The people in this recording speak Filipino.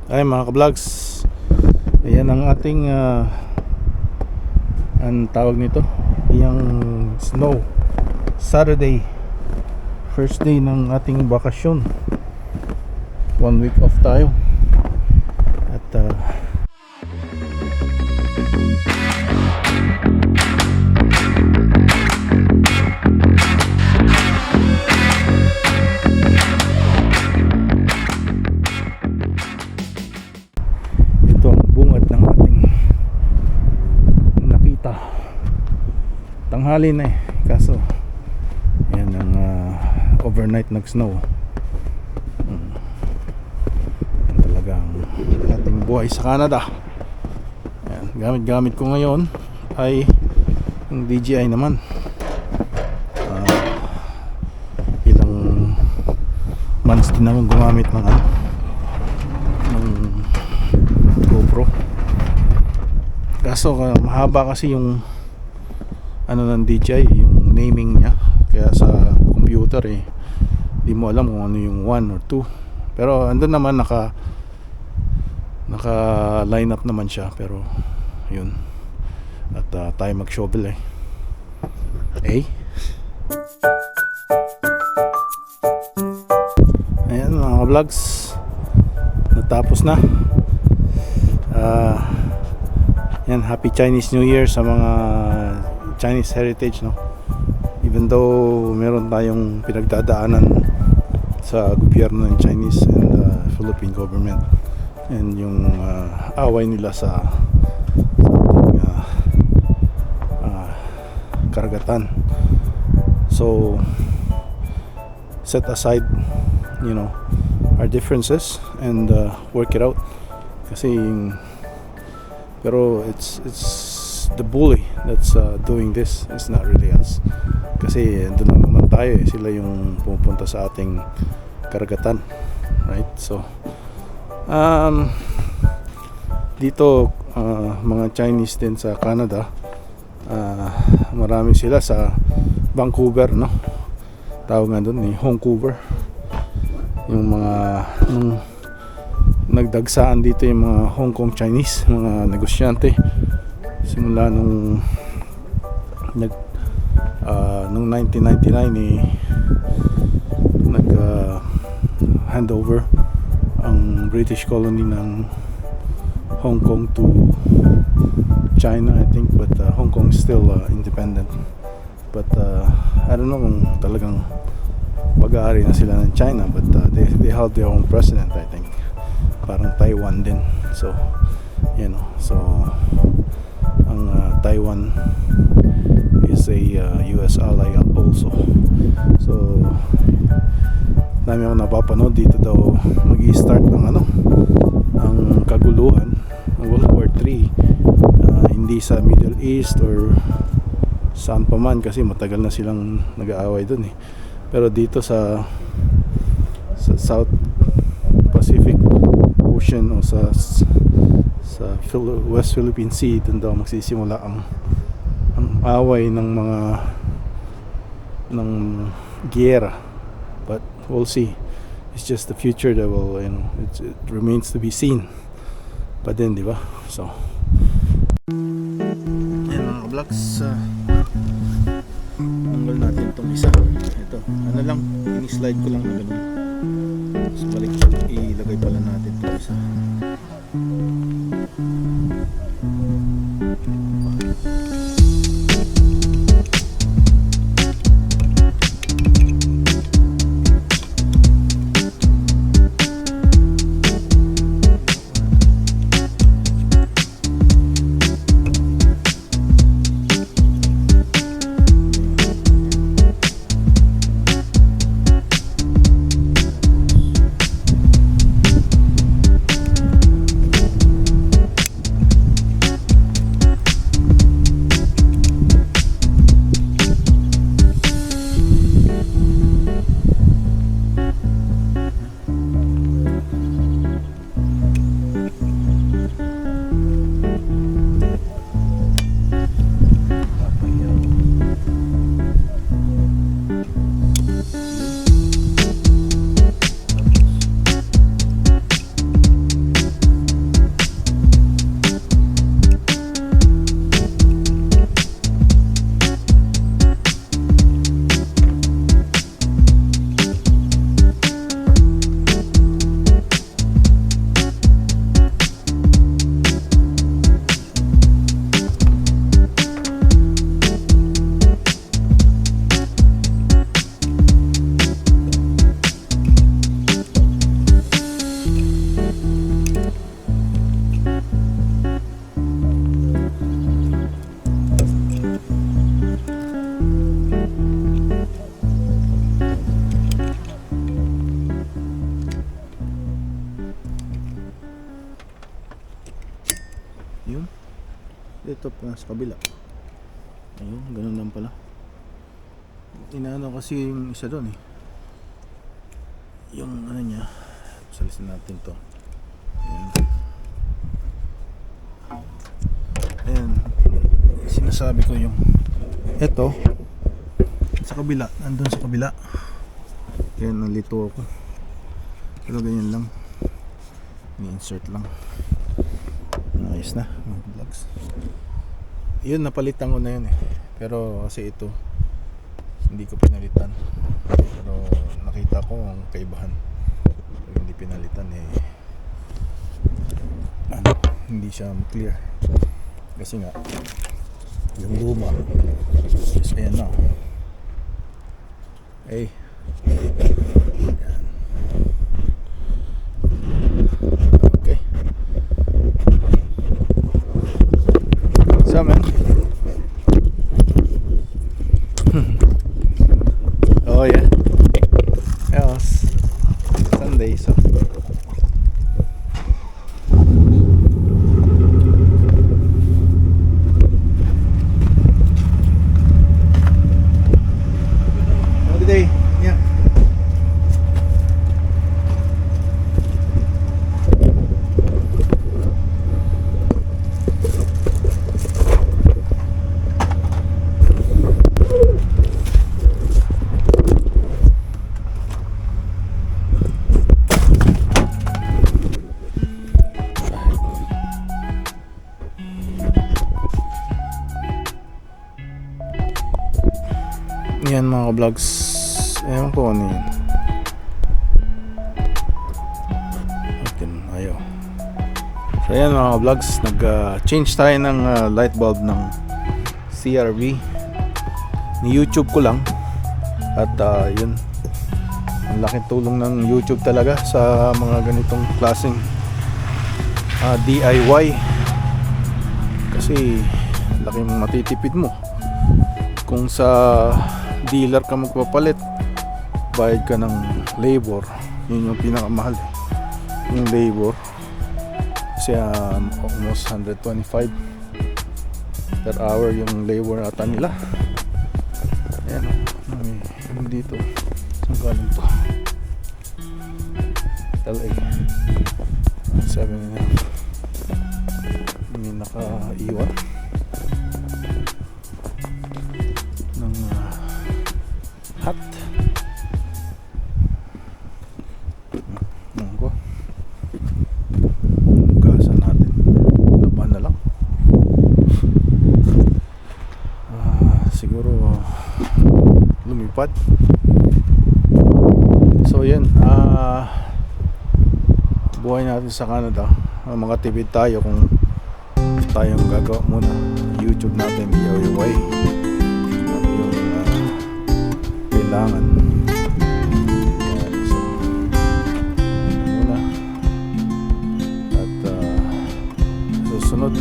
Ay mga ka-vlogs, ayan ang ating ang tawag nito, yung snow Saturday, first day ng ating bakasyon. 1 week off tayo. At ito ang bungad ng ating nakita. Tanghali na kaso yan ang overnight nag-snow. Yan talagang ating buhay sa Canada. Yan, gamit ko ngayon ay yung DJI naman. Ilang months din naman gumamit ng GoPro. Kaso mahaba kasi yung ng DJI, yung naming niya. Kaya sa computer di mo alam kung ano yung 1 or 2. Pero andun naman naka line up naman siya. Pero yun. At tayo mag-shovel ayan mga vlogs, natapos na. Yan, happy Chinese New Year sa mga Chinese heritage, no? Even though meron tayong pinagdadaanan sa gobyerno ng Chinese and Philippine government, and yung away nila sa ating karagatan. So set aside, our differences and work it out. Kasi pero it's the bully that's doing this. It's not really us. Kasi doon lang naman tayo sila yung pupunta sa ating karagatan, right? So dito mga Chinese din sa Canada, marami sila sa Vancouver, no? Tawag nga doon Vancouver. Yung mga nagdagsaan dito yung mga Hong Kong Chinese, mga negosyante simula nung 1999 nag handover ang British colony ng Hong Kong to China, I think, but Hong Kong is still independent. But I don't know kung talagang pag-aari na sila ng China, but they held their own president, I think. Parang Taiwan din. So so ang Taiwan is a US ally also. So dami akong napapanood dito daw mag-i-start ng ang kaguluhan ng World War 3, hindi sa Middle East or saan pa man, kasi matagal na silang nag-aaway dun pero dito sa South Pacific Ocean o sa West Philippine Sea, dun daw magsisimula ang away ng giyera. But we'll see. It's just the future that will, it remains to be seen. Pa din, di ba? So yan mga vlogs, tanggal natin itong isa. Ito, lang, ini-slide ko lang na gano'n. So balik, ilagay pala natin itong isa. Yun. Ito pa sa kabila. Ayun, ganun lang pala. Inaano kasi yung isa doon eh. Yung ano niya. Salisin natin to. Ayan. Ayan. Sinasabi ko yung ito sa kabila. Nandun sa kabila. Kaya nalito ako. Pero ganyan lang. Ni-insert lang. Ayos na mga vlogs. Yun, napalitan ko na yun eh. Pero kasi ito hindi ko pinalitan. Pero nakita ko ang kaibahan. Pag hindi pinalitan eh ano, hindi siya clear. Kasi nga yung luma is ayan na. Ay ayan. Okay. So man. Oh yeah. Yes. Sunday so. Good day. Yeah. Yan mga vlogs. Ewan ko ano yun. Okay, ayaw. So yan mga vlogs. Nag-change tayo ng light bulb ng CRV. Ni YouTube ko lang. At yun, ang laking tulong ng YouTube talaga sa mga ganitong klaseng DIY. Kasi laking matitipid mo. Kung sa dealer ka magpapalit, bayad ka ng labor. Yun yung pinakamahal eh. Yung labor kasi almost 125 per hour yung labor ata nila. Ayan o, yung dito saan galing to? LA 7.5. May naka-iwan ng hat. Ko gasan natin, laban na lang. Siguro lumipad. So yan, buhay natin sa Canada. Mga tipid tayo kung tayong gagawa muna YouTube natin DIY yung kailangan. So muna at susunod